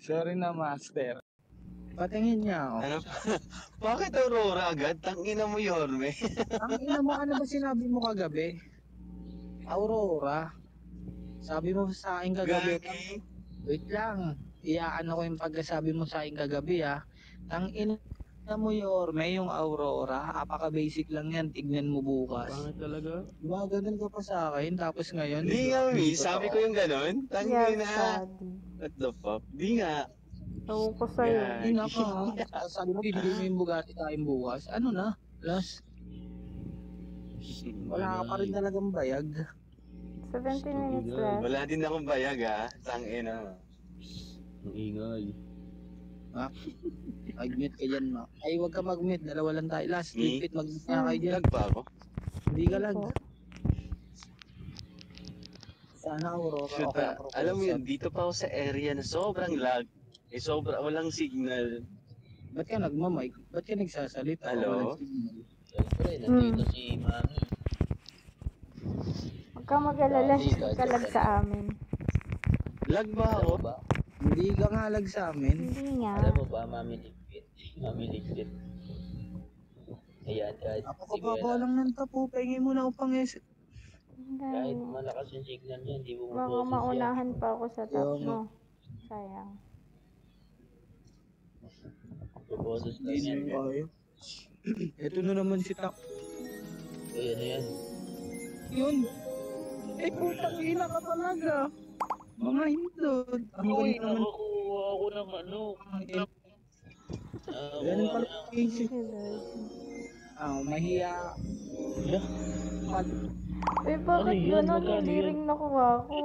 Sorry na, master. Patingin niya ako. Ano pa? Bakit Aurora agad? Tangina mo, Yorme. Ang ina mo, ano ba sinabi mo kagabi? Aurora. Sabi mo sa akin kagabi. Gagi. Wait lang. Iyaan ako yung pagkasabi mo sa akin kagabi Ang ina mo, Yorme, yung Aurora. Apaka-basic lang yan. Tignan mo bukas. Pangit talaga. Diba, ganun ka pa sa akin. Tapos ngayon. Di nga, Mi. Sabi ko yung ganon. Yes, Tangina. daddy. What the fuck? Di nga. Ewan ko sa'yo. Yeah. Ina ka. Sabi mo, bibili mo yung Bugatti tayong bukas. Ano na? Last. Wala ka pa rin talagang bayag. 17 minutes left. Wala din akong bayag, ha. Tangina. Ang ingay. Mag-mute ka dyan, ma. Ay, huwag ka mag-mute. Dalawa lang tayo. Last, Me? repeat. Mag-mute na kayo dyan. Lag ba ako? Hindi ka lag. Sana Aurora. Shoot, Okay, alam mo yun, dito pa ako sa area na sobrang lag. Walang signal. Ba't ka nagmamic? Ba't ka nagsasalita? Hello? Walang signal. Siyempre, nandito si Mami. Huwag ka mag-alala. Kalag sa amin. Lag ba Alam ako? mo ba? Hindi ka nga lag sa amin. Hindi nga. Alam mo ba, Mami Ligpit? Mami Ligpit. Ayan, kahit Ako pa lang ng tapo. Pahingin mo na upang kahit Ganun. malakas yung signal niya, hindi mo Baka maboses yan. maunahan pa ako sa top Yung- mo. Sayang. Maboses ka Hindi yan. na kayo. Ito na naman si Tak. Uy, ano yan? Yun. Putang ina ka talaga. Mga hindot. Ang Uy, ganda naman. nakakuha ako ng ano. Ganun pala Nakakuha yung isip. Mahiya. Eh, bakit Ano yun? gano'n? Magkano Hindi yun? rin nakuha ko.